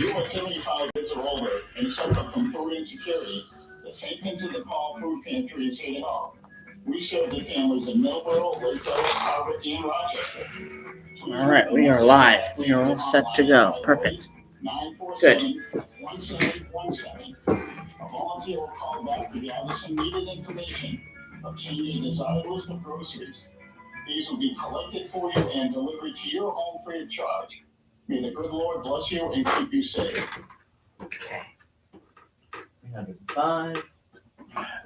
If you are 75 years or older and suffer from food insecurity, the St. Vincent de Paul Food Pantry is here to help. We serve the families in Middleboro, Lakeville, Harvard, and Rochester. All right, we are live. We are all set to go. Perfect. Good. 947-1717. A volunteer will call back to gather some needed information, obtain your desired list of groceries. These will be collected for you and delivered to your home free of charge. May the good Lord bless you and keep you safe. Okay. 305.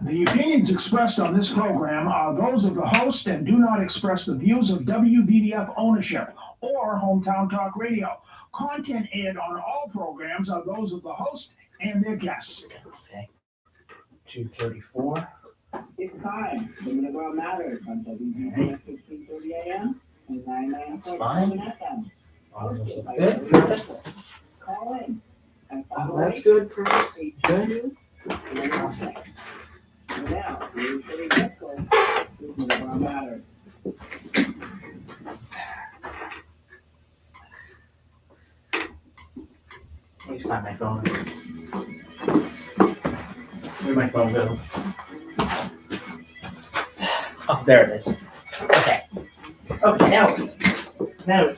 The opinions expressed on this program are those of the host and do not express the views of WVDF ownership or Hometown Talk Radio. Content aired on all programs are those of the host and their guests. Okay. 234. It's time. The Middleboro Matters on WVDF 1530 AM and 99.7 FM. Good. Perfect. Call in. Oh, that's good. Perfect. Good. Now, we're pretty grateful to Middleboro Matters. Let me find my phone. Where'd my phone go? Oh, there it is. Okay. Okay, now.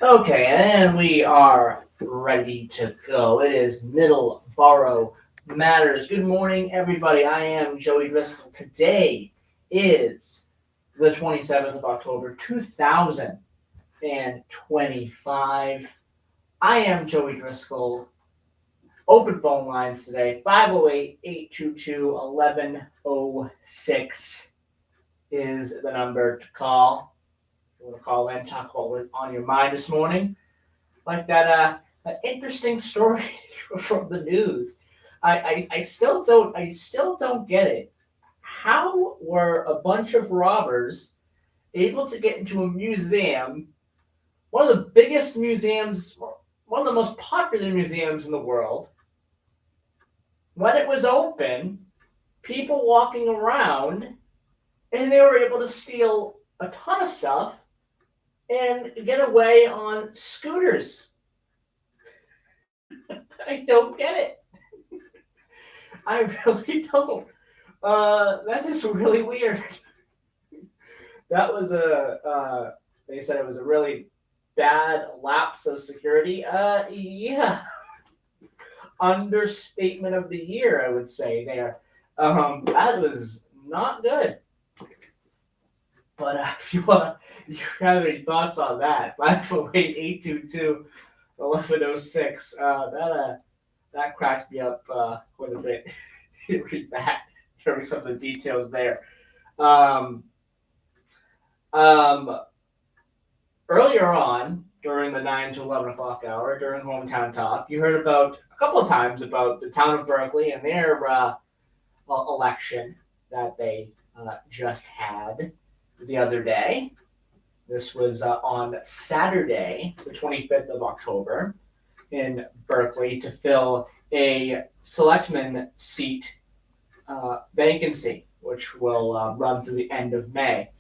Okay, and we are ready to go. It is Middleboro Matters. Good morning, everybody. I am Joey Driscoll. Today is the 27th of October, 2025. I am Joey Driscoll. Open phone lines today, 508-822-1106 is the number to call. You want to call in, talk about what's on your mind this morning, like that interesting story from the news. I still don't get it. How were a bunch of robbers able to get into a museum, one of the biggest museums, one of the most popular museums in the world, when it was open, people walking around, and they were able to steal a ton of stuff and get away on scooters? I don't get it. I really don't. That is really weird. That was they said it was a really bad lapse of security. Yeah. Understatement of the year, I would say there. That was not good. But if you have any thoughts on that, 508-822-1106. That cracked me up quite a bit. Read that, hearing some of the details there. Earlier on, during the 9 to 11 o'clock hour, during Hometown Talk, you heard about a couple of times about the town of Berkeley and their election that they just had the other day. This was on Saturday, the 25th of October, in Berkeley to fill a selectman seat vacancy, which will run through the end of May.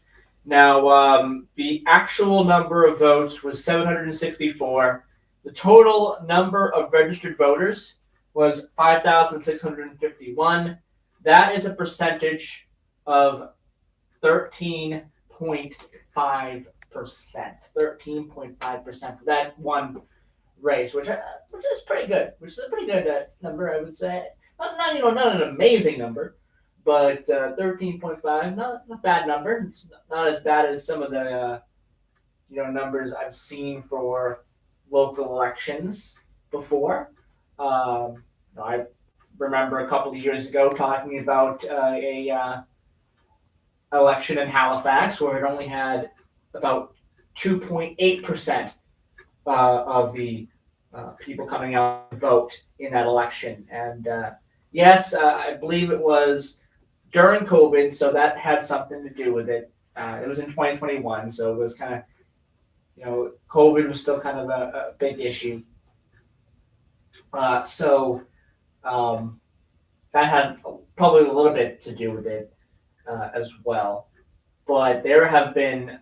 Now, the actual number of votes was 764. The total number of registered voters was 5,651. That is a percentage of 13.5%. 13.5% for that one race, which is pretty good. Which is a pretty good number, I would say. Not an amazing number, but 13.5, not a bad number. It's not as bad as some of the numbers I've seen for local elections before. I remember a couple of years ago talking about a election in Halifax where it only had about 2.8% of the people coming out to vote in that election. And yes, I believe it was during COVID, so that had something to do with it. It was in 2021, so it was kind of, COVID was still kind of a big issue. So that had probably a little bit to do with it as well. But there have been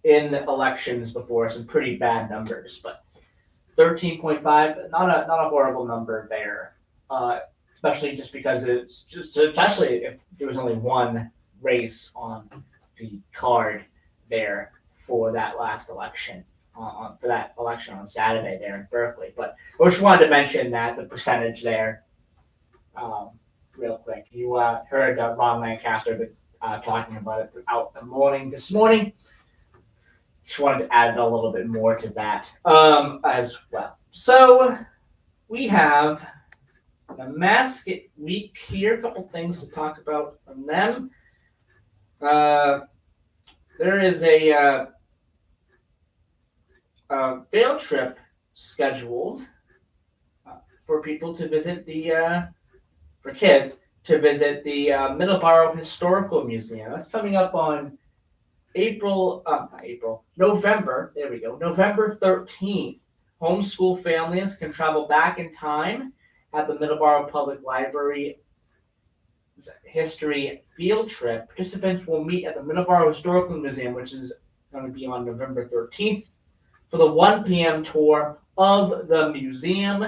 in elections before some pretty bad numbers, but 13.5, not a horrible number there. Especially just because especially if there was only one race on the card there for that last election, for that election on Saturday there in Berkeley. But I just wanted to mention that the percentage there, real quick. You heard Ron Lancaster talking about it throughout the morning this morning. Just wanted to add a little bit more to that as well. So we have a Mascot Week here. A couple things to talk about from them. There is a field trip scheduled for people to visit for kids to visit the Middleboro Historical Museum. That's coming up on November. There we go. November 13th. Homeschool families can travel back in time at the Middleboro Public Library history field trip. Participants will meet at the Middleboro Historical Museum, which is going to be on November 13th, for the 1 p.m. tour of the museum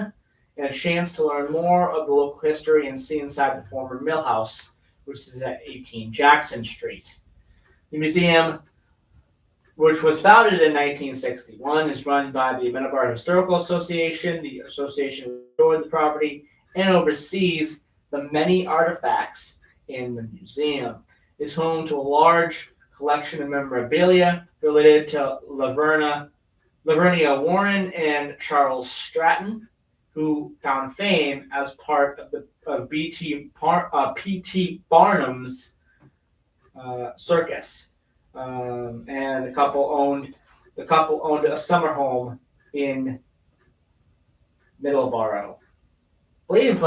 and a chance to learn more of the local history and see inside the former mill house, which is at 18 Jackson Street. The museum, which was founded in 1961, is run by the Middleboro Historical Association. The association restored the property and oversees the many artifacts in the museum. It's home to a large collection of memorabilia related to Lavernia Warren and Charles Stratton, who found fame as part of P.T. Barnum's circus. And the couple owned a summer home in Middleboro. I believe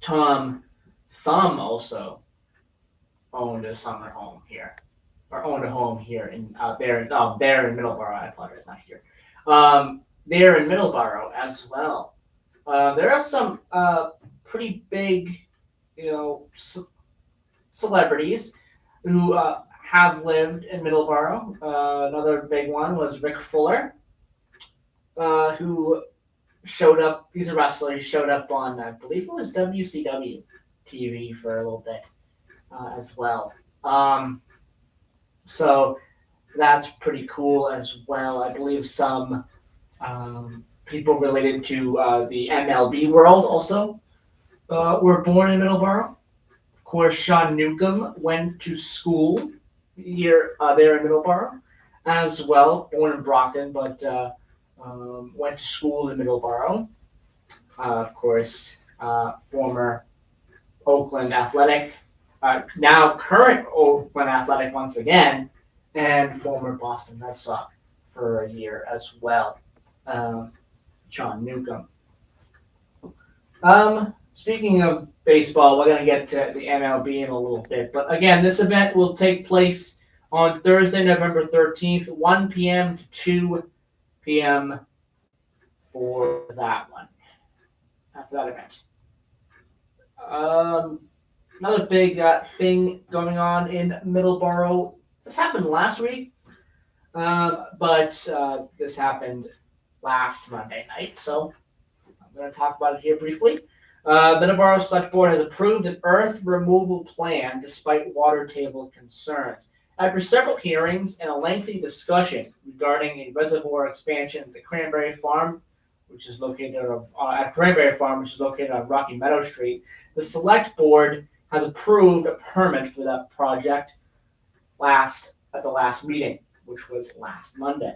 Tom Thumb also owned a summer home here, or owned a home here there in Middleboro. I apologize, not here. There in Middleboro as well. There are some pretty big, celebrities who have lived in Middleboro. Another big one was Rick Fuller, who showed up. He's a wrestler. He showed up on, I believe it was WCW TV for a little bit as well. So that's pretty cool as well. I believe some people related to the MLB world also were born in Middleboro. Of course, Sean Newcomb went to school here there in Middleboro as well, born in Brockton, but went to school in Middleboro. Of course, former Oakland Athletic, now current Oakland Athletic once again, and former Boston Red Sox for a year as well. Sean Newcomb. Speaking of baseball, we're going to get to the MLB in a little bit. But again, this event will take place on Thursday, November 13th, 1 p.m. to 2 p.m. for that one, for that event. Another big thing going on in Middleboro. This happened last week, but this happened last Monday night, so I'm going to talk about it here briefly. Middleboro Select Board has approved an earth removal plan despite water table concerns. After several hearings and a lengthy discussion regarding a reservoir expansion at the Cranberry Farm, which is located on Rocky Meadow Street, the Select Board has approved a permit for that project at the last meeting, which was last Monday.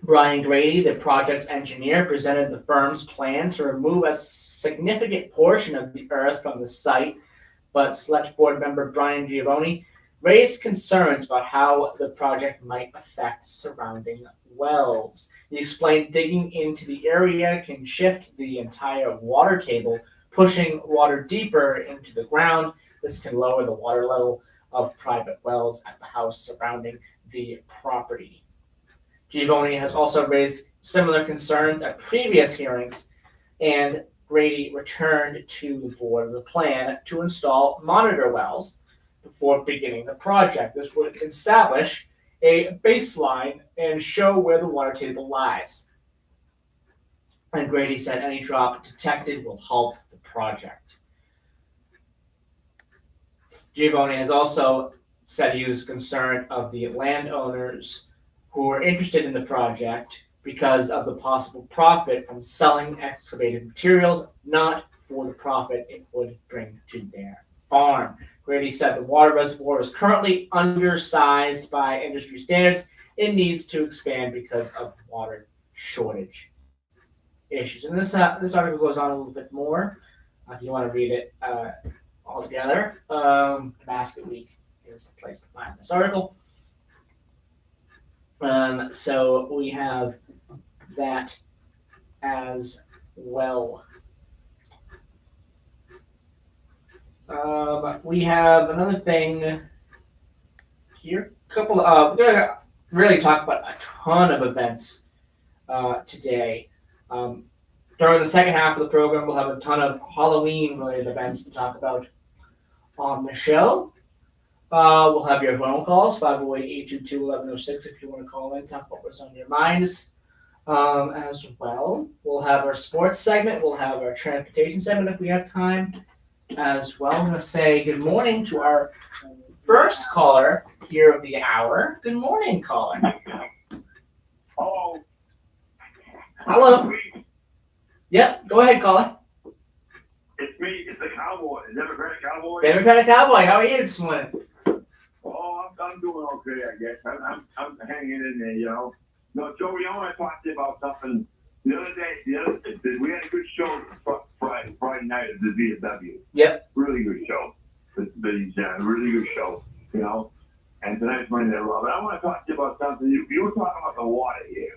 Brian Grady, the project's engineer, presented the firm's plan to remove a significant portion of the earth from the site, but Select Board member Brian Giovanni raised concerns about how the project might affect surrounding wells. He explained digging into the area can shift the entire water table, pushing water deeper into the ground. This can lower the water level of private wells at the house surrounding the property. Giovanni has also raised similar concerns at previous hearings, and Grady returned to the board with a plan to install monitor wells before beginning the project. This would establish a baseline and show where the water table lies. And Grady said any drop detected will halt the project. Giovanni has also said he was concerned of the landowners who were interested in the project because of the possible profit from selling excavated materials, not for the profit it would bring to their farm. Grady said the water reservoir is currently undersized by industry standards. It needs to expand because of water shortage issues. And this article goes on a little bit more. If you want to read it all together, Basket Week is the place to find this article. So we have that as well. We have another thing here. We're gonna really talk about a ton of events today. During the second half of the program, we'll have a ton of Halloween-related events to talk about on the show. We'll have your phone calls, 508-822-1106 if you want to call in, talk about what's on your minds as well. We'll have our sports segment. We'll have our transportation segment if we have time as well. I'm going to say good morning to our first caller here of the hour. Good morning, caller. Hello. Hello. Yep, go ahead, caller. It's me. It's the cowboy, the Democratic cowboy. Democratic Cowboy, how are you this morning? Oh, I'm doing okay, I guess. I'm hanging in there, you know. No, Joey, I want to talk to you about something. The other day, we had a good show Friday night at the VFW. Yep. Really good show. Really good show, you know. And tonight's Monday Night Raw. But I want to talk to you about something. You were talking about the water here.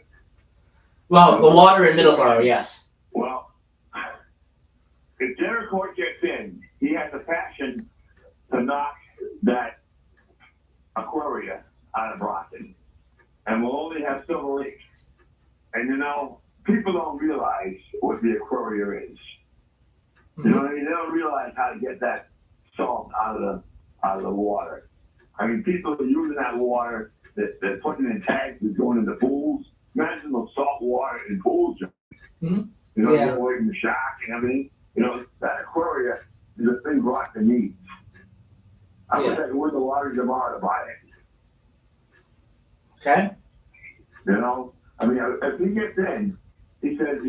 Well, the water in Middleboro, yes. Well, if Derek Court gets in, he has a passion to knock that Aquaria out of Boston. And we'll only have Silver Lake. And you know, people don't realize what the Aquaria is. You know what I mean? They don't realize how to get that salt out of the water. I mean, people are using that water, they're putting in tanks, they're going into pools. Imagine the salt water in pools. Mm-hmm. You know, Yeah. get away from the shark and everything. You know, that Aquaria is a thing Rock needs. I wish I could win the lottery tomorrow to buy it. Okay. You know, I mean, if he gets in, he says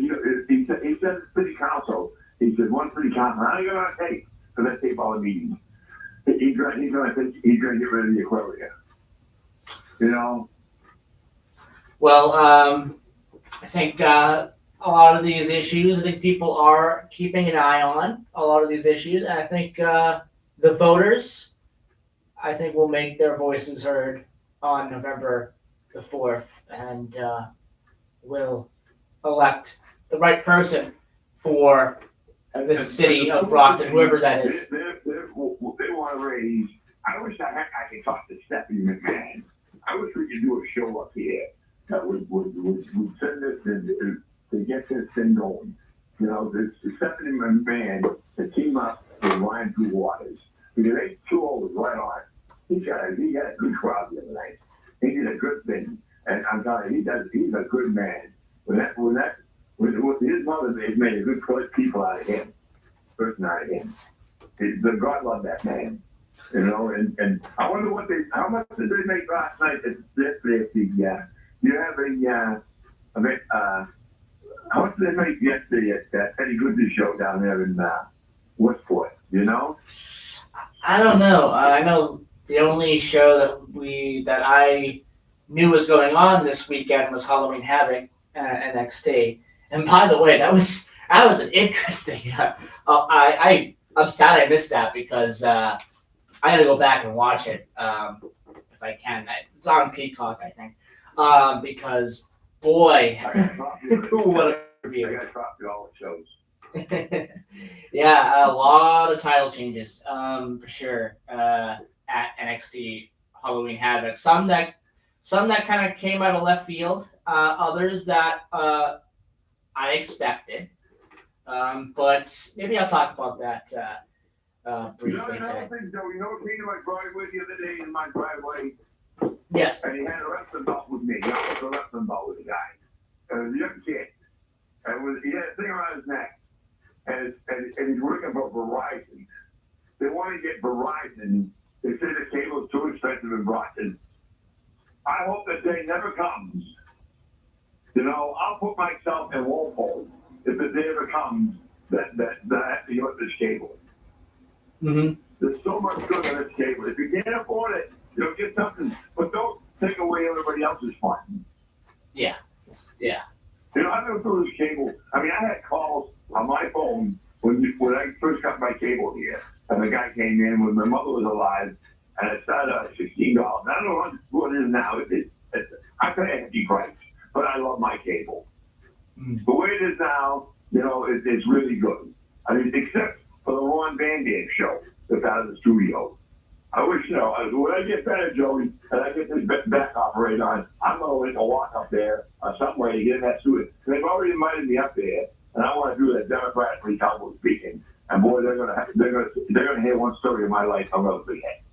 city council. He said one city council. How are you going to take for that tape all the meetings? He's going to get rid of the Aquaria. You know. Well, I think a lot of these issues, I think people are keeping an eye on a lot of these issues, and I think the voters, I think, will make their voices heard on November the 4th, and will elect the right person for the city of Brockton, whoever that is. They want to raise. I wish I could talk to Stephanie McMahon. I wish we could do a show up here that would send this to get this thing going. You know, this Stephanie McMahon to team up with Ryan Two Waters. Because they two was right on. He got a good crowd the other night. He did a good thing. And I'm telling you, he's a good man. When his mother, they made a good people out of him. Person out of him. God loved that man. You know, and I wonder how much did they make last night at the you have how much did they make yesterday at that Eddie Goodness show down there in Westport, you know? I don't know. I know the only show that I knew was going on this weekend was Halloween Havoc at NXT. And by the way, that was an interesting. I'm sad I missed that because I got to go back and watch it if I can. It's on Peacock, I think. Because boy, what a review! I got to drop you all the shows. Yeah, a lot of title changes for sure at NXT Halloween Havoc. Some that some that kind of came out of left field, others that I expected. But maybe I'll talk about that briefly today. Thing, Joe, you know what came to my driveway the other day in my driveway? Yes. And he had a wrestling belt with me. I was a wrestling belt with the guy. And it was a young kid. And he had a thing around his neck. And he's working for Verizon. They want to get Verizon. They say the cable is too expensive in Boston. I hope that day never comes. You know, I'll put myself in Walpole if the day ever comes that I have to use this cable. Mm-hmm. There's so much good on this cable. If you can't afford it, you know, get something. But don't take away everybody else's fun. Yeah. Yeah. You know, I never threw this cable. I mean, I had calls on my phone when I first got my cable here. And the guy came in when my mother was alive. And it started at $16. I don't know what it is now. I pay a hefty price. But I love my cable. Mm. The way it is now, you know, it's really good. I mean, except for the Ron Van Dam show that's out of the studio. I wish, you know, when I get better, Joey, and I get this back operated on, I'm going to make a walk up there some way to get in that studio. They've already invited me up there, and I want to do that democratically Cowboy speaking. And boy, they're gonna hear one story of my life I'll never forget.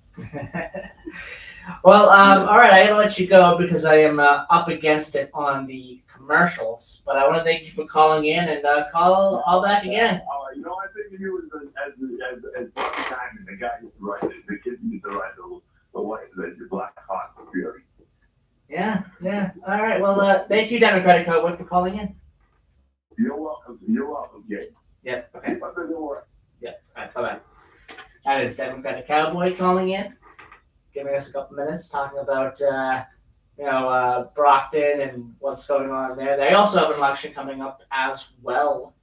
Well, all right, I gotta let you go because I am up against it on the commercials. But I want to thank you for calling in and call back again. You know, I think of you as Bobby Simon, the guy who writes it, the kid who used to write the Black Hawk Fury. Yeah. All right. Well, thank you, Democratic Cowboy, for calling in. You're welcome, Jay. Yep. Okay. But there's no worry. Yep. All right. Bye-bye. That is Democratic Cowboy calling in, giving us a couple minutes talking about Brockton and what's going on there. They also have an election coming up as well,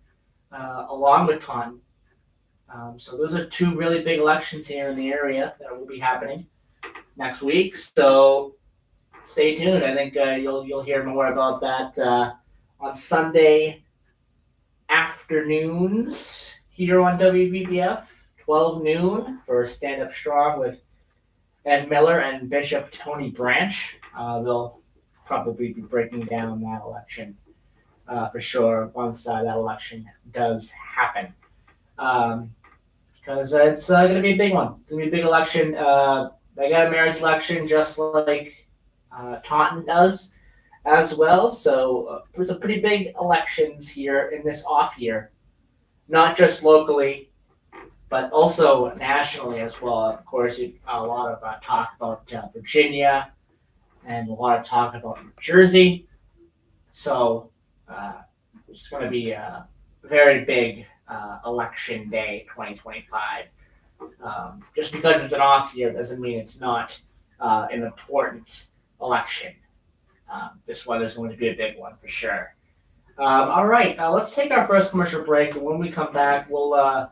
along with Taunton. So those are two really big elections here in the area that will be happening next week. So stay tuned. I think you'll hear more about that on Sunday afternoons here on WVBF, 12 noon for Stand Up Strong with Ed Miller and Bishop Tony Branch. They'll probably be breaking down that election for sure once that election does happen. Because it's going to be a big one. It's going to be a big election. They got a mayor's election just like Taunton does as well. So there's a pretty big elections here in this off year, not just locally, but also nationally as well. Of course, a lot of talk about Virginia and a lot of talk about New Jersey. So it's going to be a very big election day 2025. Just because it's an off year doesn't mean it's not an important election. This one is going to be a big one for sure. All right, let's take our first commercial break, and when we come back, we'll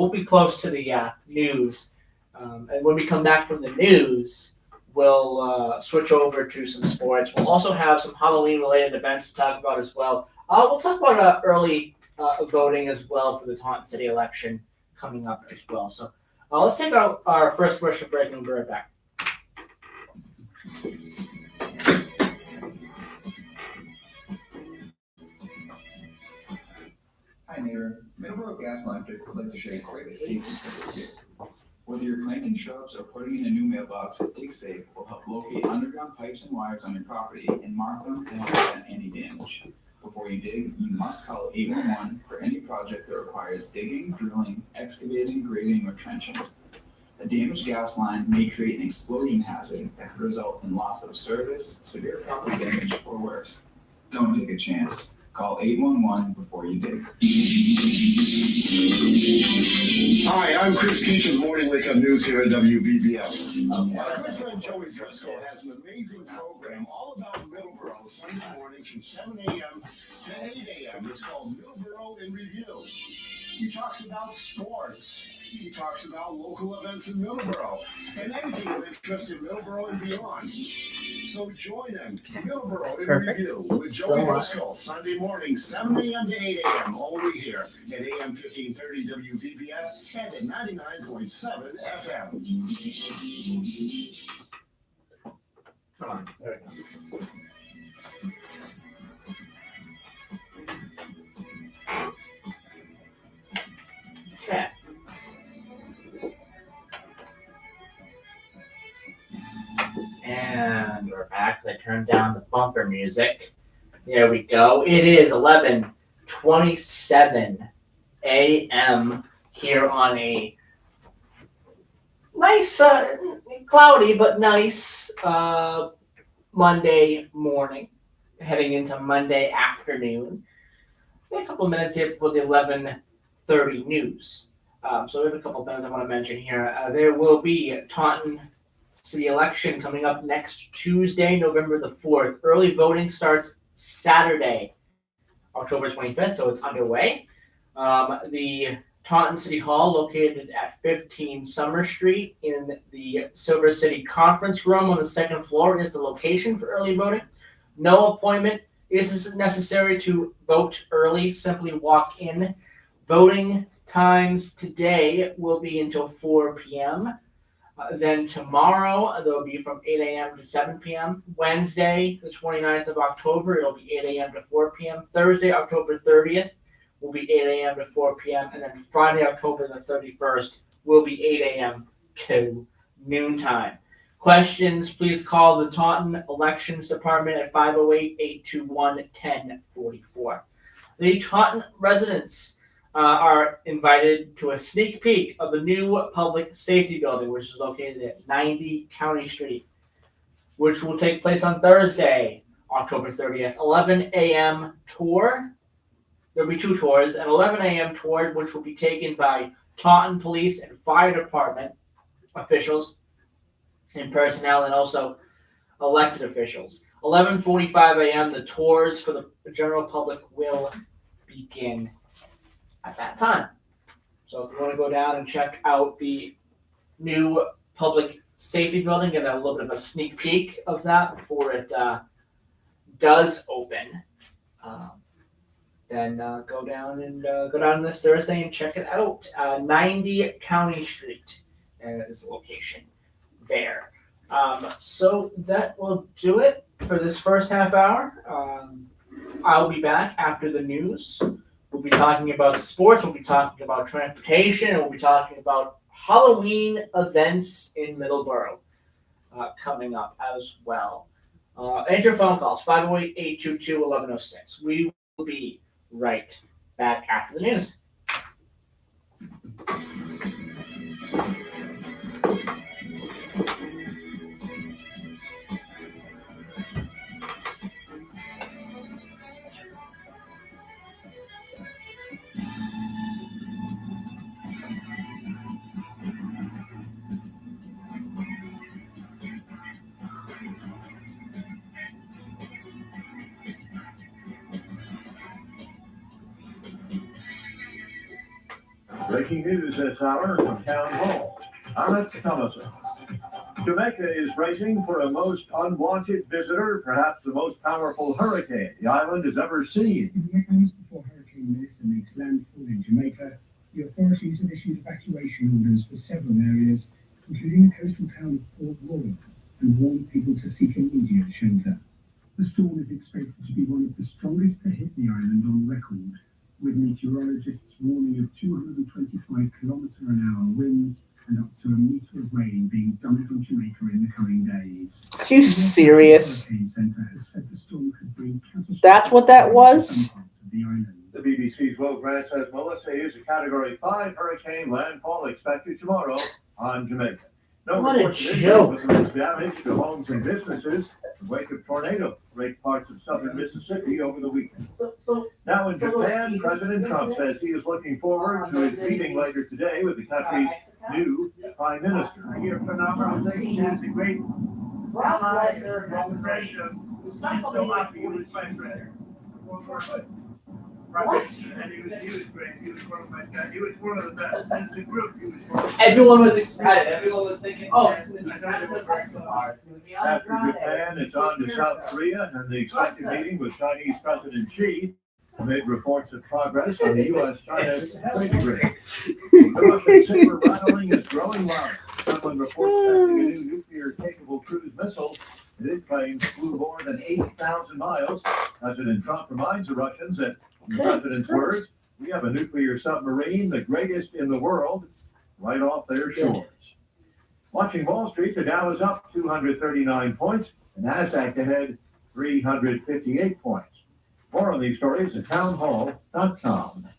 be close to the news, and when we come back from the news, we'll switch over to some sports. We'll also have some Halloween-related events to talk about as well. We'll talk about early voting as well for the Taunton City election coming up as well. So let's take our first commercial break, and we'll be right back. Hi neighbor, Middleboro Gas and Electric would like to share a quick safety tip with you. Whether you're planting shrubs or putting in a new mailbox, Dig Safe will help locate underground pipes and wires on your property and mark them to help prevent any damage. Before you dig, you must call 811 for any project that requires digging, drilling, excavating, grading, or trenching. A damaged gas line may create an explosion hazard that could result in loss of service, severe property damage, or worse. Don't take a chance. Call 811 before you dig. Hi, I'm Chris Keesh of Morning Wake Up News here at WVBF. My good friend Joey Driscoll has an amazing program all about Middleboro Sunday mornings from 7 a.m. to 8 a.m. It's called Middleboro in Review. He talks about sports. He talks about local events in Middleboro and anything of interest in Middleboro and beyond. So join him, Middleboro in Review with Joey Driscoll, Sunday morning, 7 a.m. to 8 a.m. Only here at AM 1530 WVBF and at 99.7 FM. Come on. There we go. Okay. And we're back. I turned down the bumper music. There we go. It is 11:27 a.m. here on a nice, cloudy but nice Monday morning, heading into Monday afternoon. A couple of minutes here before the 11:30 news. So we have a couple of things I want to mention here. There will be Taunton City election coming up next Tuesday, November the 4th. Early voting starts Saturday, October 25th, so it's underway. The Taunton City Hall, located at 15 Summer Street in the Silver City Conference Room on the second floor, is the location for early voting. No appointment is necessary to vote early. Simply walk in. Voting times today will be until 4 p.m. Then tomorrow, they'll be from 8 a.m. to 7 p.m. Wednesday, the 29th of October, it'll be 8 a.m. to 4 p.m. Thursday, October 30th, will be 8 a.m. to 4 p.m. And then Friday, October the 31st, will be 8 a.m. to noontime. Questions, please call the Taunton Elections Department at 508-821-1044. The Taunton residents are invited to a sneak peek of the new public safety building, which is located at 90 County Street, which will take place on Thursday, October 30th, 11 a.m. tour. There'll be two tours, an 11 a.m. tour, which will be taken by Taunton Police and Fire Department officials and personnel, and also elected officials. 11:45 a.m. the tours for the general public will begin at that time. So if you want to go down and check out the new public safety building, get a little bit of a sneak peek of that before it does open, then go down this Thursday and check it out. 90 County Street is the location there. So that will do it for this first half hour. I'll be back after the news. We'll be talking about sports, we'll be talking about transportation, and we'll be talking about Halloween events in Middleboro coming up as well. Enter phone calls, 508-822-1106. We will be right back after the news. Breaking news this hour from Town Hall. Alex Thomason. Jamaica is bracing for a most unwanted visitor, perhaps the most powerful hurricane the island has ever seen. In the hours before Hurricane Melissa makes landfall in Jamaica, the authorities have issued evacuation orders for several areas, including the coastal town of Port Royal, and warned people to seek immediate shelter. The storm is expected to be one of the strongest to hit the island on record, with meteorologists warning of 225-kilometre-an-hour winds and up to a metre of rain being dumped on Jamaica in the coming days. Are you serious? The Hurricane Centre has said the storm could bring catastrophic That's what that was? some parts of the island. The BBC's Will Grant says Melissa is a Category 5 hurricane, landfall expected tomorrow on Jamaica. No What a reports of injury, joke. but there is damage to homes and businesses in the wake of tornado raked parts of southern Mississippi over the weekend. Now in Japan, President Trump says he is looking forward to his meeting later today with the country's new prime minister. Your phenomenalization is a great ally, so much for you as vice president. Right. And he was great. He was one of my guys. He was one of the best. And the group, he was one of the Everyone was excited. Everyone was thinking, oh, it's going to be Santos Escobar. It's going to be on After Friday. Japan, it's on to South Korea and the expected meeting with Chinese President Xi amid reports of progress on the U.S.-China trade agreement. The Russian saber rattling is growing louder. Someone reports testing a new nuclear-capable cruise missile His planes flew more than 8,000 miles. President Trump reminds the Russians that, in the president's words, we have a nuclear submarine, the greatest in the world, right off their shores. Watching Wall Street, the Dow is up 239 points, the NASDAQ ahead 358 points. More on these stories at townhall.com.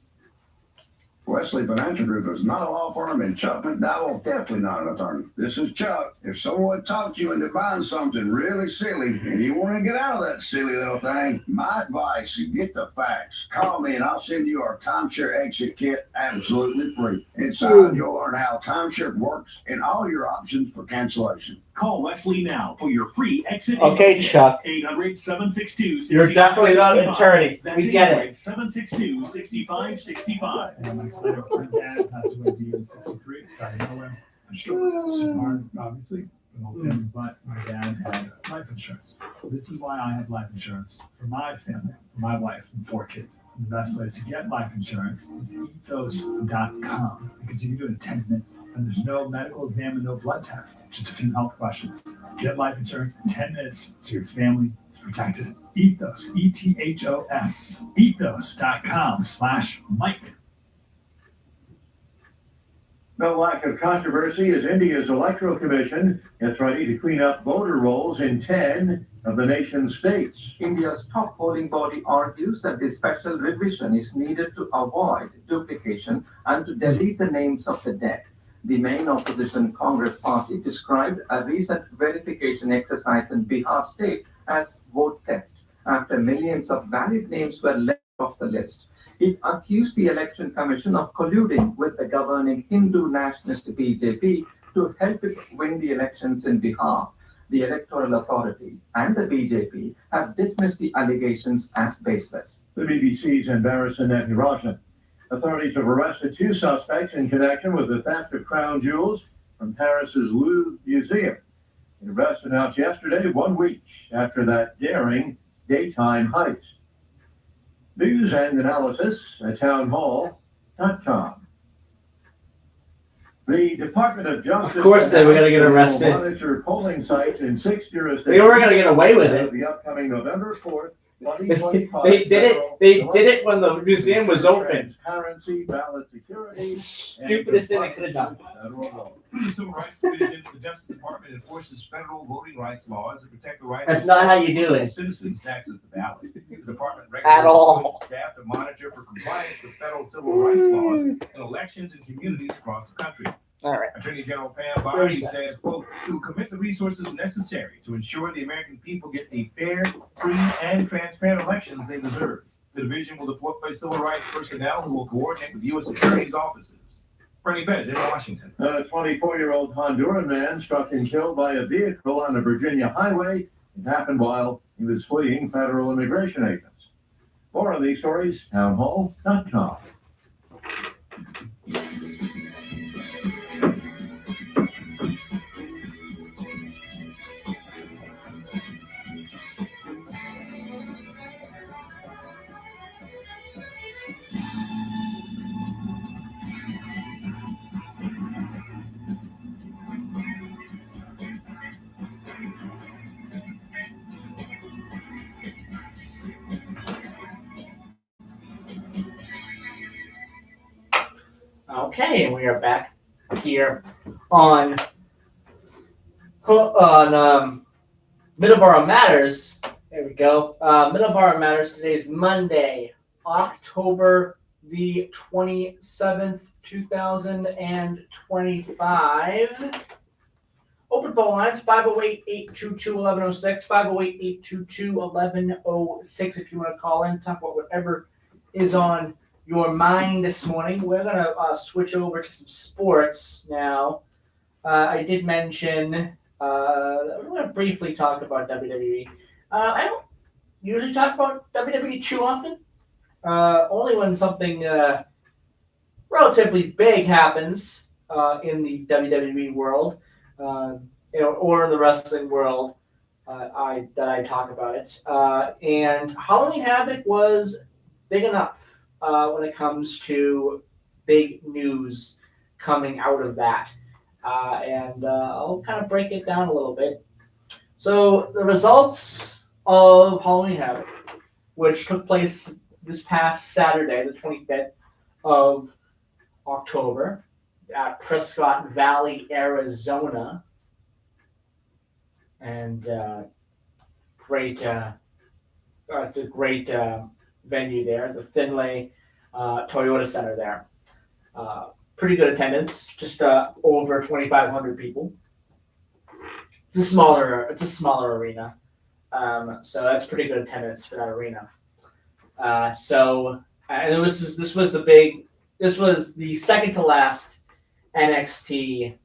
Wesley Financial Group is not a law firm, and Chuck McDowell definitely not an attorney. This is Chuck. If someone talked you into buying something really silly and you want to get out of that silly little thing, my advice is get the facts. Call me and I'll send you our timeshare exit kit absolutely free. Inside, you'll learn how timeshare works and all your options for cancellation. Call Wesley now for your free exit. Okay, Chuck. 800-762-6565. You're definitely not an attorney. We get it. 762-6565. And my dad passed away at the age of 63. So I know him. I'm sure it's hard, obviously, for the whole family, but my dad had life insurance. This is why I have life insurance for my family, for my wife, and 4 kids. And the best place to get life insurance is ethos.com, because you can do it in 10 minutes. And there's no medical exam and no blood test, just a few health questions. Get life insurance in 10 minutes so your family is protected. Ethos, ETHOS, ethos.com/Mike. No lack of controversy as India's Electoral Commission gets ready to clean up voter rolls in 10 of the nation's states. India's top polling body argues that this special revision is needed to avoid duplication and to delete the names of the dead. The main opposition Congress party described a recent verification exercise in Bihar state as vote theft after millions of valid names were left off the list. It accused the Election Commission of colluding with the governing Hindu nationalist BJP to help it win the elections in Bihar. The electoral authorities and the BJP have dismissed the allegations as baseless. The BBC's Embarrassing Netirazan. Authorities have arrested 2 suspects in connection with the theft of crown jewels from Paris's Louvre Museum. The arrest announced yesterday, 1 week after that daring daytime heist. News and analysis at townhall.com. The Department of Justice. Of course they were going to get arrested. Monitor polling sites in 6 jurisdictions. They were going to get away with it. The upcoming November 4th, 2025. They did it. They did it when the museum was open. Transparency, ballot security. It's the stupidest thing they could have done. The Civil Rights Division of the Justice Department enforces federal voting rights laws that protect the rights That's not how you do it. citizens to access the ballot. The department At all. staff to monitor for compliance with federal civil rights laws in elections in communities across the country. All right. Attorney General Pam Bondi said, quote, "to commit the resources necessary to ensure the American people get the fair, free, and transparent elections they deserve. The division will deploy civil rights personnel who will coordinate with U.S. attorneys' offices." Bernie Bennett in Washington. A 24-year-old Honduran man struck and killed by a vehicle on a Virginia highway. It happened while he was fleeing federal immigration agents. More on these stories, townhall.com. Okay, and we are back here on Middleboro Matters. There we go. Middleboro Matters. Today is Monday, October the 27th, 2025. Open phone lines 508-822-1106, 508-822-1106 if you want to call in, talk about whatever is on your mind this morning. We're going to switch over to some sports now. I did mention, we're going to briefly talk about WWE. I don't usually talk about WWE too often, only when something relatively big happens in the WWE world, or in the wrestling world. I talk about it. And Halloween Havoc was big enough when it comes to big news coming out of that. And I'll kind of break it down a little bit. So the results of Halloween Havoc, which took place this past Saturday, the 25th of October, at Prescott Valley, Arizona, and it's a great venue there, the Finlay Toyota Center there. Pretty good attendance, just over 2,500 people. It's a smaller arena, so that's pretty good attendance for that arena. And this was the second to last NXT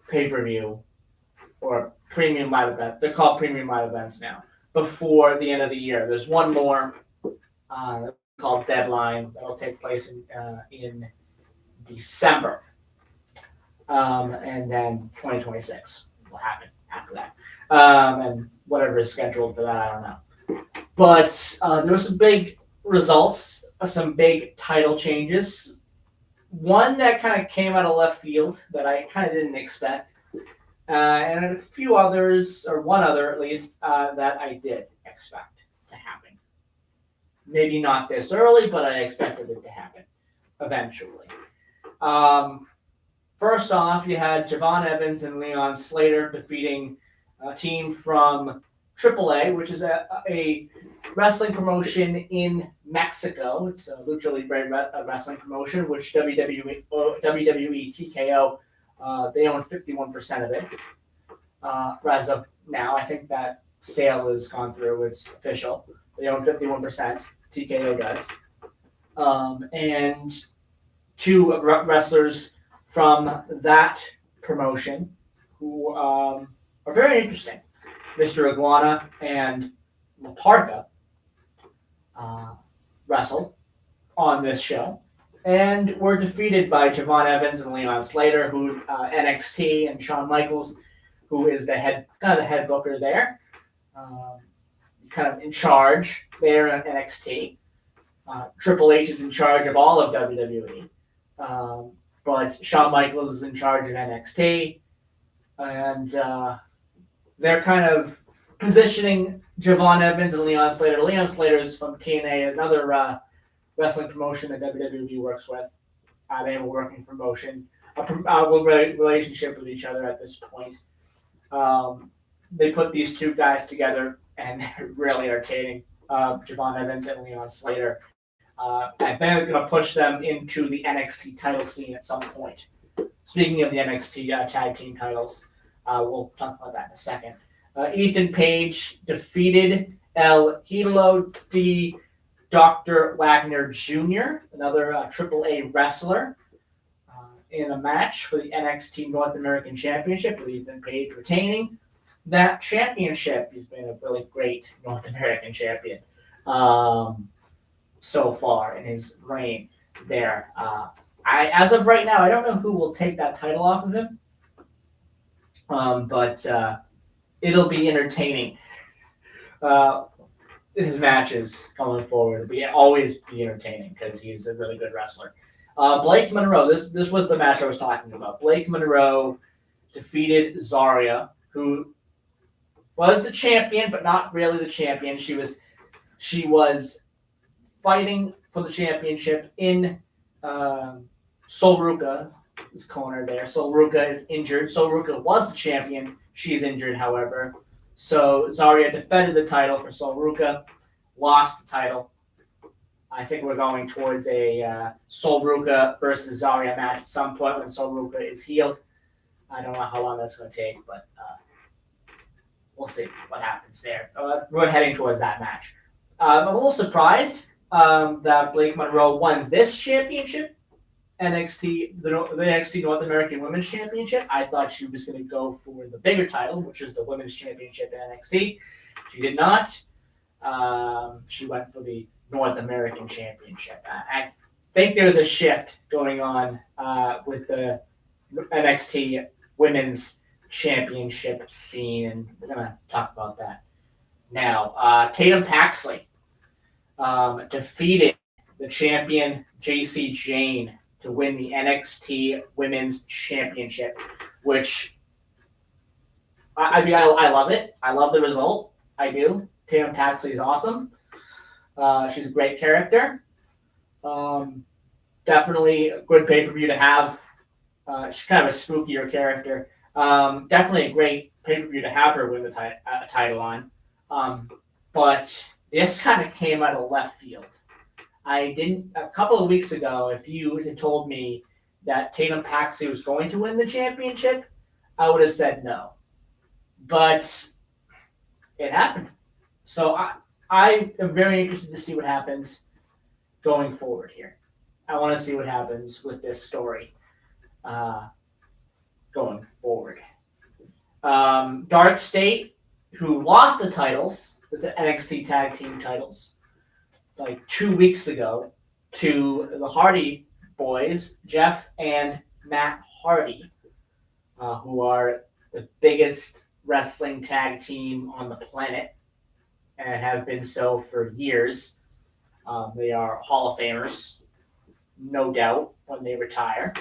pay-per-view or premium live event. They're called premium live events now. Before the end of the year, there's one more called Deadline that'll take place in December, and then 2026 will happen after that, and whatever is scheduled for that, I don't know. But there were some big results, some big title changes. One that kind of came out of left field that I kind of didn't expect, and a few others, or one other at least, that I did expect to happen. Maybe not this early, but I expected it to happen eventually. First off, you had Javon Evans and Leon Slater defeating a team from AAA, which is a wrestling promotion in Mexico. It's a Lucha Libre wrestling promotion, which WWE TKO, they own 51% of it. As of now, I think that sale has gone through. It's official. They own 51%. TKO does. And two wrestlers from that promotion who are very interesting. Mr. Iguana and La Parka wrestled on this show and were defeated by Javon Evans and Leon Slater, who NXT, and Shawn Michaels, who is the head booker there, kind of in charge there at NXT. Triple H is in charge of all of WWE, but Shawn Michaels is in charge of NXT, and they're kind of positioning Javon Evans and Leon Slater. Leon Slater is from TNA, another wrestling promotion that WWE works with. They have a working promotion, a relationship with each other at this point. They put these two guys together, and they're really entertaining. Javon Evans and Leon Slater. And they're going to push them into the NXT title scene at some point. Speaking of the NXT tag team titles, we'll talk about that in a second. Ethan Page defeated El Hilo de Dr. Wagner Jr., another AAA wrestler, in a match for the NXT North American Championship, with Ethan Page retaining that championship. He's been a really great North American champion so far in his reign there. As of right now, I don't know who will take that title off of him, but it'll be entertaining. His matches going forward will always be entertaining because he's a really good wrestler. Blake Monroe, this was the match I was talking about. Blake Monroe defeated Zarya, who was the champion, but not really the champion. She was fighting for the championship in Sol Ruka's corner there. Sol Ruka is injured. Sol Ruka was the champion. She's injured, however. So Zarya defended the title for Sol Ruka, lost the title. I think we're going towards a Sol Ruka versus Zarya match at some point when Sol Ruka is healed. I don't know how long that's going to take, but we'll see what happens there. We're heading towards that match. I'm a little surprised that Blake Monroe won this championship, the NXT North American Women's Championship. I thought she was going to go for the bigger title, which is the Women's Championship in NXT. She did not. She went for the North American Championship. I think there's a shift going on with the NXT Women's Championship scene, and we're going to talk about that now. Tatum Paxley defeated the champion JC Jane to win the NXT Women's Championship, which I mean, I love it. I love the result. I do. Tatum Paxley is awesome. She's a great character. Definitely a good pay per view to have. She's kind of a spookier character. Definitely a great pay per view to have her win the title on. But this kind of came out of left field. I didn't, a couple of weeks ago, if you had told me that Tatum Paxley was going to win the championship, I would have said no. But it happened. So I am very interested to see what happens going forward here. I want to see what happens with this story going forward. Dark State, who lost the titles, the NXT Tag Team titles, like 2 weeks ago to the Hardy Boys, Jeff and Matt Hardy, who are the biggest wrestling tag team on the planet and have been so for years. They are Hall of Famers, no doubt, when they retire.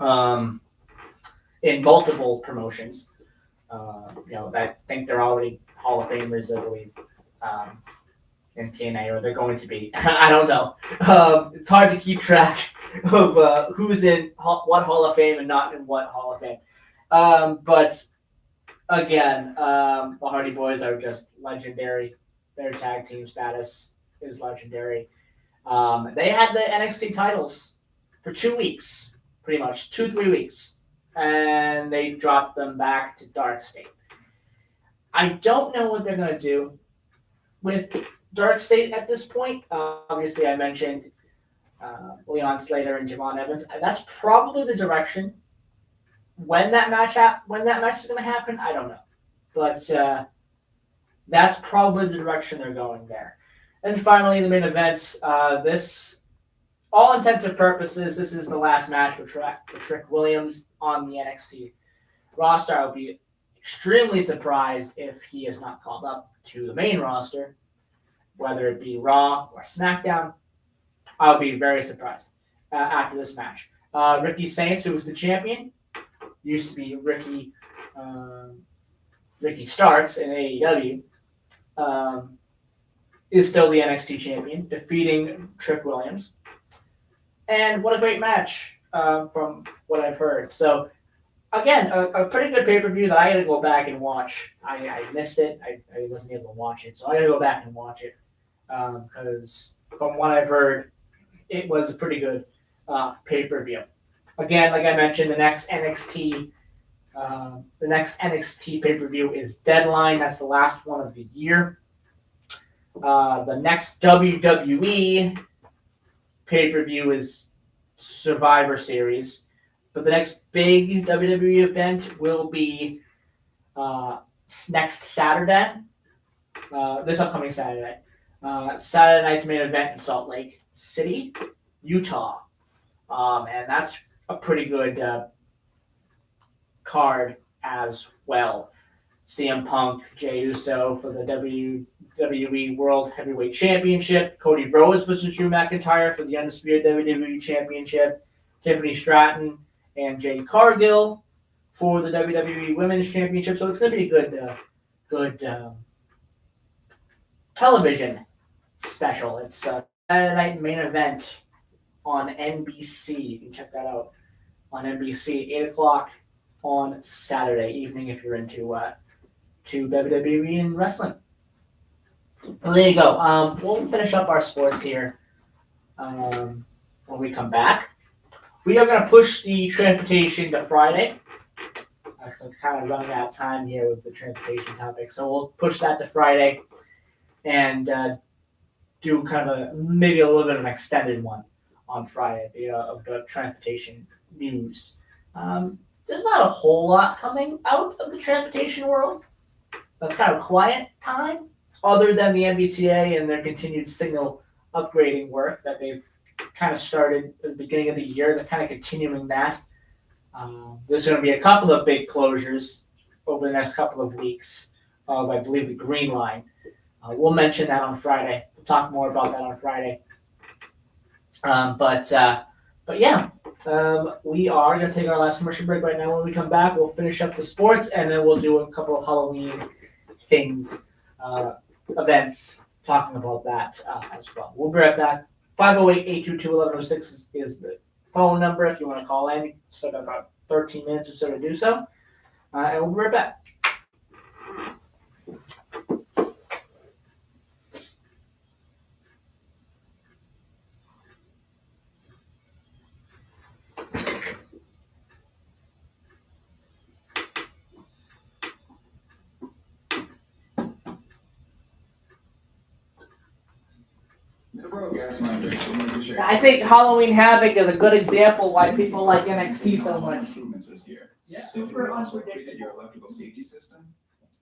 In multiple promotions. I think they're already Hall of Famers, I believe, in TNA, or they're going to be. I don't know. It's hard to keep track of who's in what Hall of Fame and not in what Hall of Fame. But again, the Hardy Boys are just legendary. Their tag team status is legendary. They had the NXT titles for 2 weeks, pretty much 2-3 weeks, and they dropped them back to Dark State. I don't know what they're going to do with Dark State at this point. Obviously, I mentioned Leon Slater and Javon Evans. That's probably the direction. When that match is going to happen, I don't know, but that's probably the direction they're going there. And finally, the main event. This, all intents and purposes, this is the last match for Trick Williams on the NXT roster. I would be extremely surprised if he is not called up to the main roster, whether it be Raw or SmackDown. I would be very surprised after this match. Ricky Saints, who was the champion, used to be Ricky Starks in AEW, is still the NXT champion, defeating Trick Williams. And what a great match from what I've heard. So, again, a pretty good pay-per-view that I got to go back and watch. I missed it. I wasn't able to watch it, so I got to go back and watch it. Because from what I've heard, it was a pretty good pay-per-view. Again, like I mentioned, the next NXT pay-per-view is Deadline. That's the last one of the year. The next WWE pay-per-view is Survivor Series. But the next big WWE event will be next Saturday. This upcoming Saturday. Saturday night's main event in Salt Lake City, Utah. And that's a pretty good card as well. CM Punk, Jey Uso for the WWE World Heavyweight Championship. Cody Rhodes versus Drew McIntyre for the Undisputed WWE Championship. Tiffany Stratton and Jade Cargill for the WWE Women's Championship. So it's going to be a good television special. It's a Saturday night main event on NBC. You can check that out on NBC, 8 o'clock on Saturday evening if you're into to WWE and wrestling. Well, there you go. We'll finish up our sports here when we come back. We are going to push the transportation to Friday. So I'm kind of running out of time here with the transportation topic. So we'll push that to Friday and do kind of maybe a little bit of an extended one on Friday of the transportation news. There's not a whole lot coming out of the transportation world. That's kind of a quiet time, other than the MBTA and their continued signal upgrading work that they've kind of started at the beginning of the year. They're kind of continuing that. There's going to be a couple of big closures over the next couple of weeks of, I believe, the Green Line. We'll mention that on Friday. We'll talk more about that on Friday. But yeah, We are going to take our last commercial break right now. When we come back, we'll finish up the sports, and then we'll do a couple of Halloween things, events, talking about that as well. We'll be right back. 508-822-1106 is the phone number if you want to call in. Still got about 13 minutes or so to do so. And we'll be right back. Middleboro Gas Line District will make sure. I think Halloween Havoc is a good example why people like NXT so much. Improvements this year. Yeah, They super have also unpredictable. upgraded your electrical safety system.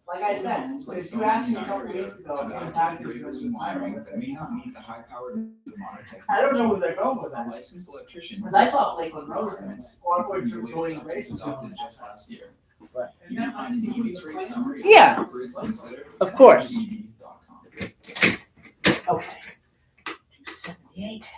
Like I said, if you asked me a couple weeks ago, Have if active breakers and wiring that may not meet the high-powered needs of modern technology. I don't know where they're going with A that. licensed electrician. Because I thought Lakeland Rose requirements, or including the Jordan latest Grace updates was adopted going. just last year. But You can find an easy-to-read summary. Yeah. Of upgrades considered Of at course. WBD.com. Okay. 278.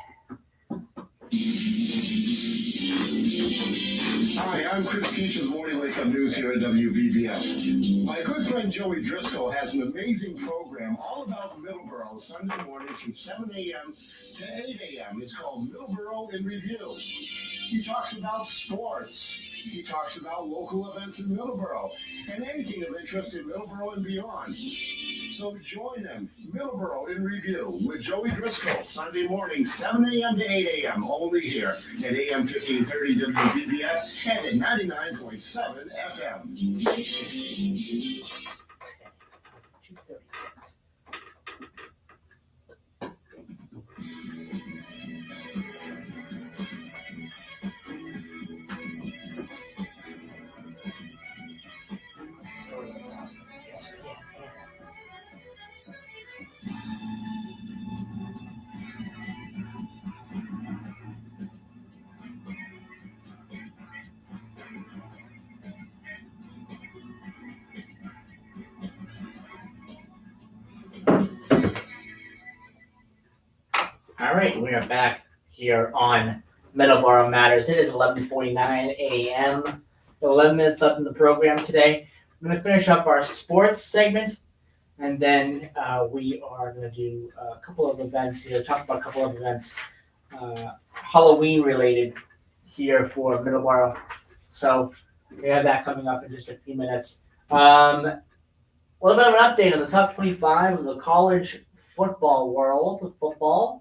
Hi, I'm Chris Keach's Morning Wake Up News here at WVBF. My good friend Joey Driscoll has an amazing program all about Middleboro Sunday mornings from 7 a.m. to 8 a.m. It's called Middleboro in Review. He talks about sports. He talks about local events in Middleboro and anything of interest in Middleboro and beyond. So join him, Middleboro in Review, with Joey Driscoll, Sunday morning, 7 a.m. to 8 a.m., only here at AM 1530 WBBS and at 99.7 FM. 236. Yes, yeah. All right, we are back here on Middleboro Matters. It is 11:49 a.m. 11 minutes left in the program today. I'm going to finish up our sports segment, and then we are going to do a couple of events here, talk about a couple of events, Halloween related here for Middleboro. So we have that coming up in just a few minutes. A little bit of an update on the top 25 of the college football world of football.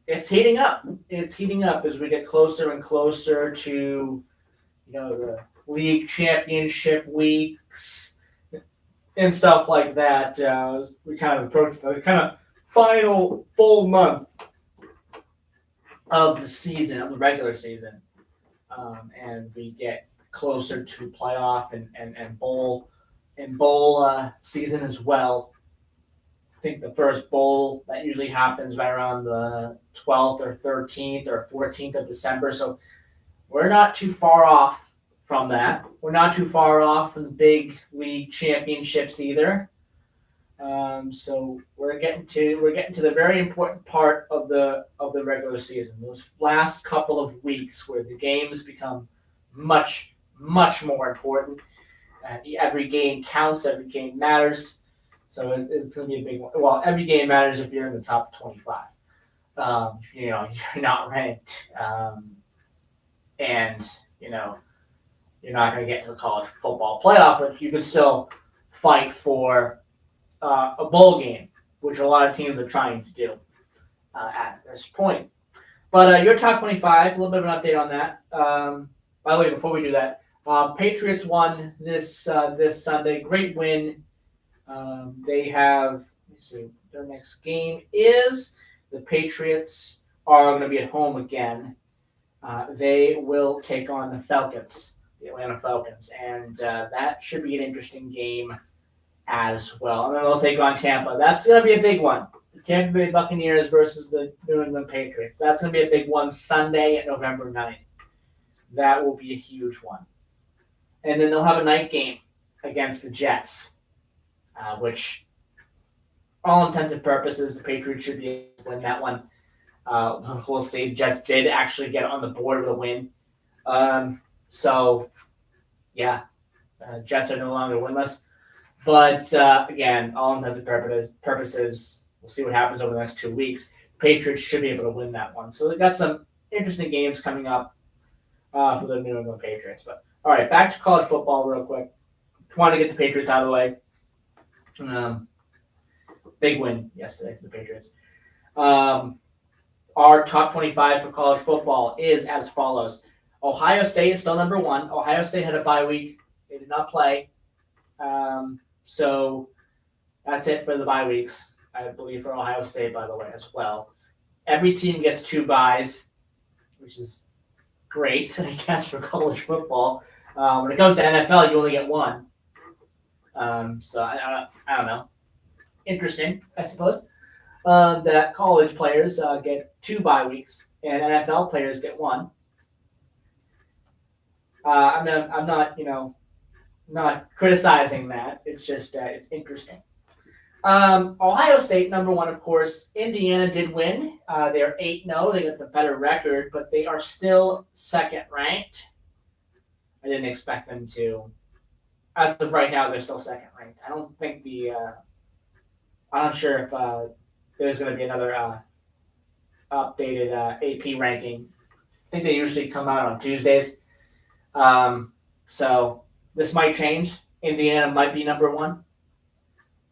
It's heating up. It's heating up as we get closer and closer to, the league championship weeks and stuff like that. We kind of approach the kind of final full month of the season, of the regular season, and we get closer to playoff and bowl season as well. I think the first bowl that usually happens right around the 12th or 13th or 14th of December. So we're not too far off from that. We're not too far off from the big league championships either. So we're getting to the very important part of the regular season. Those last couple of weeks where the games become much more important. Every game counts. Every game matters. So it's going to be a big one. Well, every game matters if you're in the top 25. You're not ranked, and you're not going to get to the college football playoff, but you can still fight for a bowl game, which a lot of teams are trying to do at this point. But your top 25, a little bit of an update on that. By the way, before we do that, Patriots won this Sunday. Great win. They have, let me see, their next game is the Patriots are going to be at home again. They will take on the Falcons, the Atlanta Falcons, and that should be an interesting game as well. And then they'll take on Tampa. That's going to be a big one. The Tampa Bay Buccaneers versus the New England Patriots. That's going to be a big one Sunday, November 9th. That will be a huge one. And then they'll have a night game against the Jets. Which, all intents and purposes, the Patriots should be able to win that one. We'll see. Jets did actually get on the board with a win. So, yeah, Jets are no longer winless. But again, all intents and purposes, we'll see what happens over the next 2 weeks. Patriots should be able to win that one. So they've got some interesting games coming up for the New England Patriots. But all right, back to college football real quick. Want to get the Patriots out of the way. Big win yesterday for the Patriots. Our top 25 for college football is as follows. Ohio State is still number 1. Ohio State had a bye week. They did not play. So that's it for the bye weeks, I believe, for Ohio State, by the way, as well. Every team gets 2 byes, which is great, I guess, for college football. When it comes to NFL, you only get 1. So I don't know. Interesting, I suppose, that college players get 2 bye weeks and NFL players get 1. I'm not, not criticizing that. It's just it's interesting. Ohio State, number 1, of course. Indiana did win. They're 8-0. They got the better record, but they are still second ranked. I didn't expect them to. As of right now, they're still second ranked. I don't think I'm not sure if there's going to be another updated AP ranking. I think they usually come out on Tuesdays. So this might change. Indiana might be number 1.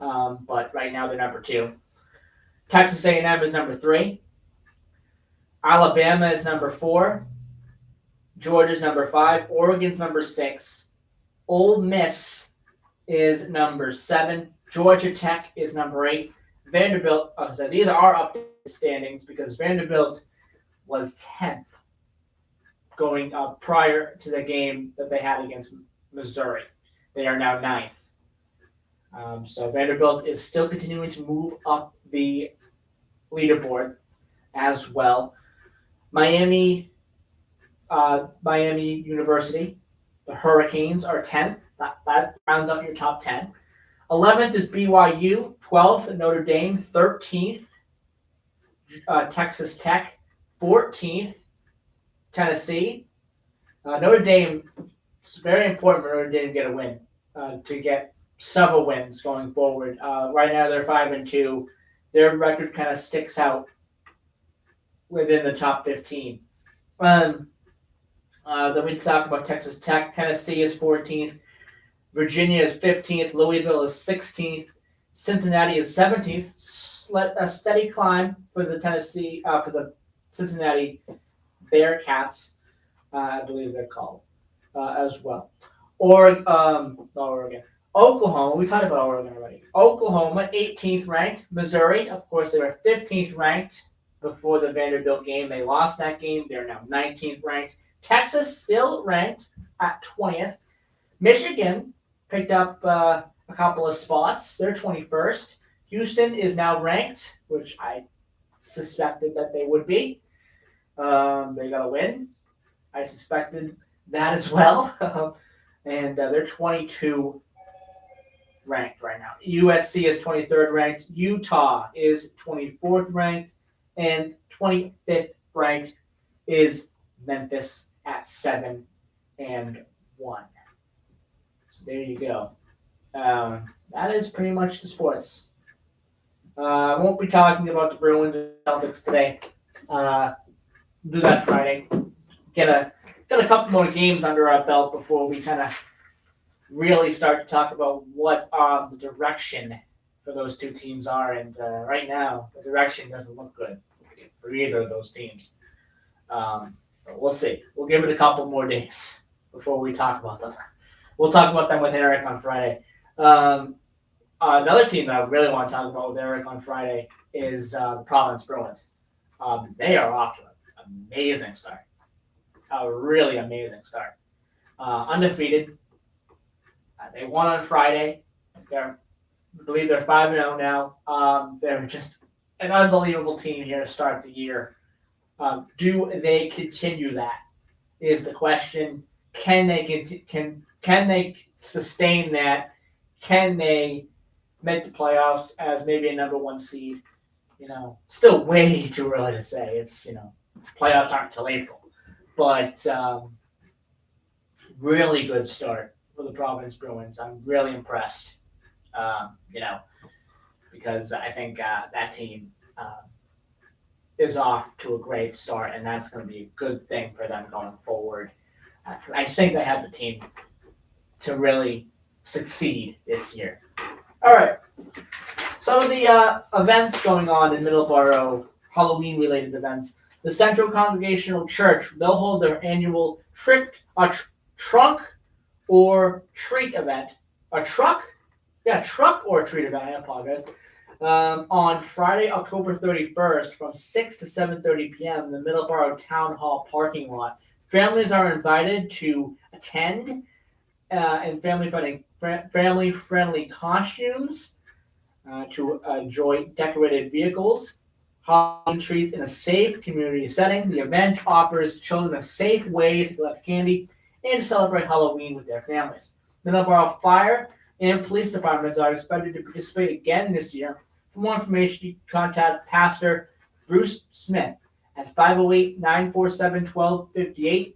But right now they're number 2. Texas A&M is number 3. Alabama is number 4. Georgia's number 5. Oregon's number 6. Ole Miss is number 7. Georgia Tech is number 8. Vanderbilt, so these are updated standings because Vanderbilt was 10th going up prior to the game that they had against Missouri. They are now 9th. So Vanderbilt is still continuing to move up the leaderboard as well. Miami University, the Hurricanes are 10th. That rounds up your top 10. 11th is BYU, 12th Notre Dame, 13th Texas Tech, 14th Tennessee. Notre Dame, it's very important for Notre Dame to get a win, to get several wins going forward. Right now they're 5-2. Their record kind of sticks out within the top 15. Then we talk about Texas Tech. Tennessee is 14th. Virginia is 15th. Louisville is 16th. Cincinnati is 17th. A steady climb for the for the Cincinnati Bearcats, I believe they're called, as well. Oregon. Oklahoma, we talked about Oregon already. Oklahoma, 18th ranked. Missouri, of course, they were 15th ranked before the Vanderbilt game. They lost that game. They're now 19th ranked. Texas still ranked at 20th. Michigan picked up a couple of spots. They're 21st. Houston is now ranked, which I suspected that they would be. They got a win. I suspected that as well. And they're 22 ranked right now. USC is 23rd ranked. Utah is 24th ranked. And 25th ranked is Memphis at 7-1. So there you go. That is pretty much the sports. I won't be talking about the Bruins and Celtics today. Do that Friday. Get a couple more games under our belt before we kind of really start to talk about what the direction for those two teams are. And right now, the direction doesn't look good for either of those teams. But we'll see. We'll give it a couple more days before we talk about them. We'll talk about them with Eric on Friday. Another team that I really want to talk about with Eric on Friday is the Providence Bruins. They are off to an amazing start. A really amazing start. Undefeated. They won on Friday. I believe they're 5-0 now. They're just an unbelievable team here to start the year. Do they continue that? Is the question. Can they sustain that? Can they make the playoffs as maybe a number 1 seed? still way too early to say. It's playoffs aren't until April, but really good start for the Providence Bruins. I'm really impressed. Because I think that team is off to a great start, and that's going to be a good thing for them going forward. I think they have the team to really succeed this year. All right. Some of the events going on in Middleboro, Halloween-related events. The Central Congregational Church, they'll hold their annual trunk or treat event. A truck? Yeah, truck or treat event. I apologize. On Friday, October 31st, from 6 to 7:30 p.m. in the Middleboro Town Hall parking lot. Families are invited to attend in family-friendly costumes to enjoy decorated vehicles, Halloween treats in a safe community setting. The event offers children a safe way to collect candy and celebrate Halloween with their families. The Middleboro Fire and Police Departments are expected to participate again this year. For more information, you can contact Pastor Bruce Smith at 508-947-1258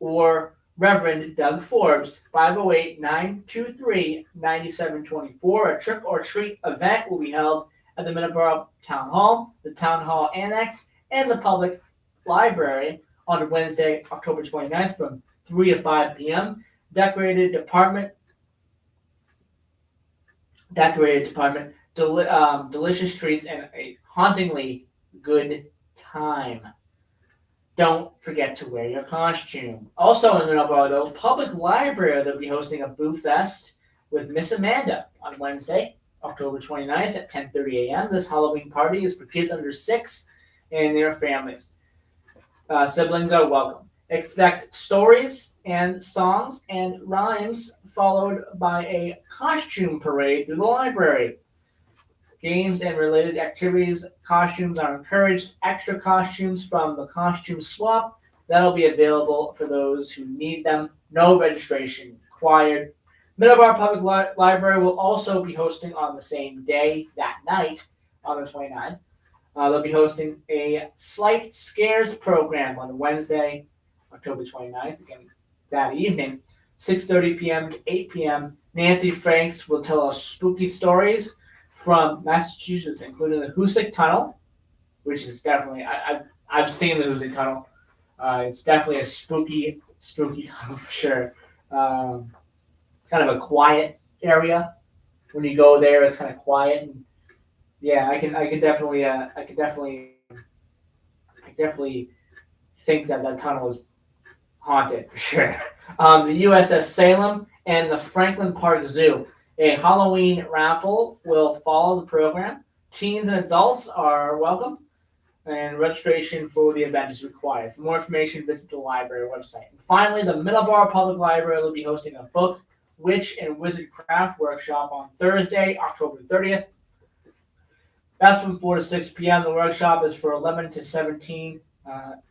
or Reverend Doug Forbes, 508-923-9724. A trick or treat event will be held at the Middleboro Town Hall, the Town Hall Annex, and the Public Library on Wednesday, October 29th from 3 to 5 p.m. Decorated department, delicious treats, and a hauntingly good time. Don't forget to wear your costume. Also in Middleboro, the Public Library, they'll be hosting a Boo Fest with Miss Amanda on Wednesday, October 29th at 10:30 a.m. This Halloween party is for kids under 6 and their families. Siblings are welcome. Expect stories and songs and rhymes followed by a costume parade through the library. Games and related activities, costumes are encouraged. Extra costumes from the costume swap, that'll be available for those who need them. No registration required. Middleboro Public Library will also be hosting on the same day, that night, on the 29th. They'll be hosting a Slight Scares program on Wednesday, October 29th, again that evening, 6:30 p.m. to 8 p.m. Nancy Franks will tell us spooky stories from Massachusetts, including the Hoosick Tunnel, which is definitely, I've seen the Hoosick Tunnel. It's definitely a spooky tunnel for sure. Kind of a quiet area. When you go there, it's kind of quiet. And yeah, I can definitely think that tunnel is haunted for sure. The USS Salem and the Franklin Park Zoo. A Halloween raffle will follow the program. Teens and adults are welcome, and registration for the event is required. For more information, visit the library website. And finally, the Middleboro Public Library will be hosting a book, Witch and Wizard Craft workshop on Thursday, October 30th. That's from 4 to 6 p.m. The workshop is for 11 to 17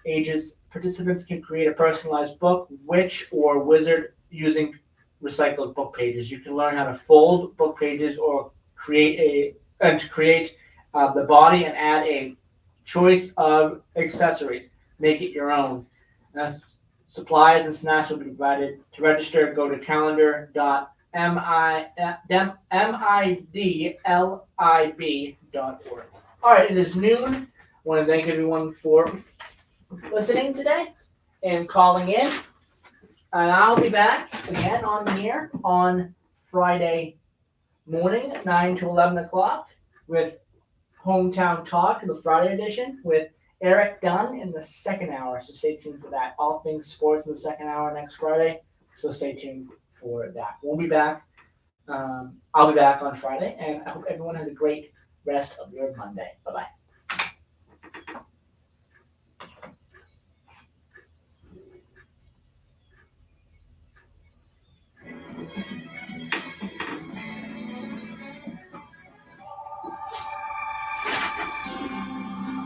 ages. Participants can create a personalized book, Witch or Wizard, using recycled book pages. You can learn how to fold book pages or create the body and add a choice of accessories. Make it your own. Supplies and snacks will be provided. To register, go to calendar.midlib.org. All right, it is noon. I want to thank everyone for listening today and calling in. And I'll be back again on here on Friday morning, 9 to 11 o'clock, with Hometown Talk, the Friday edition, with Eric Dunn in the second hour. So stay tuned for that. All things sports in the second hour next Friday. So stay tuned for that. We'll be back. I'll be back on Friday, and I hope everyone has a great rest of your Monday. Bye-bye.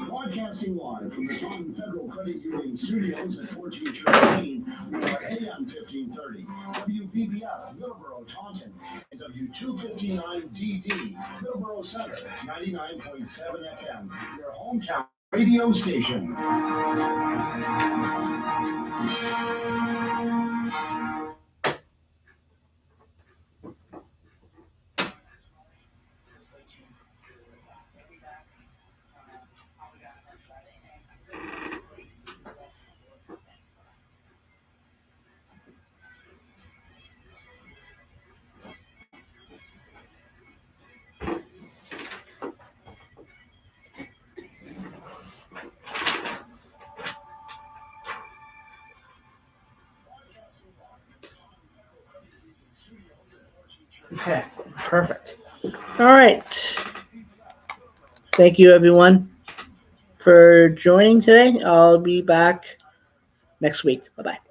Broadcasting live from the Taunton Federal Credit Union Studios at 14 Church Lane, we are AM 1530, WVBF, Middleboro, Taunton, and WT 259 DD, Middleboro Center, 99.7 FM, your hometown radio station. Okay, perfect. All right. Thank you, everyone, for joining today. I'll be back next week. Bye-bye.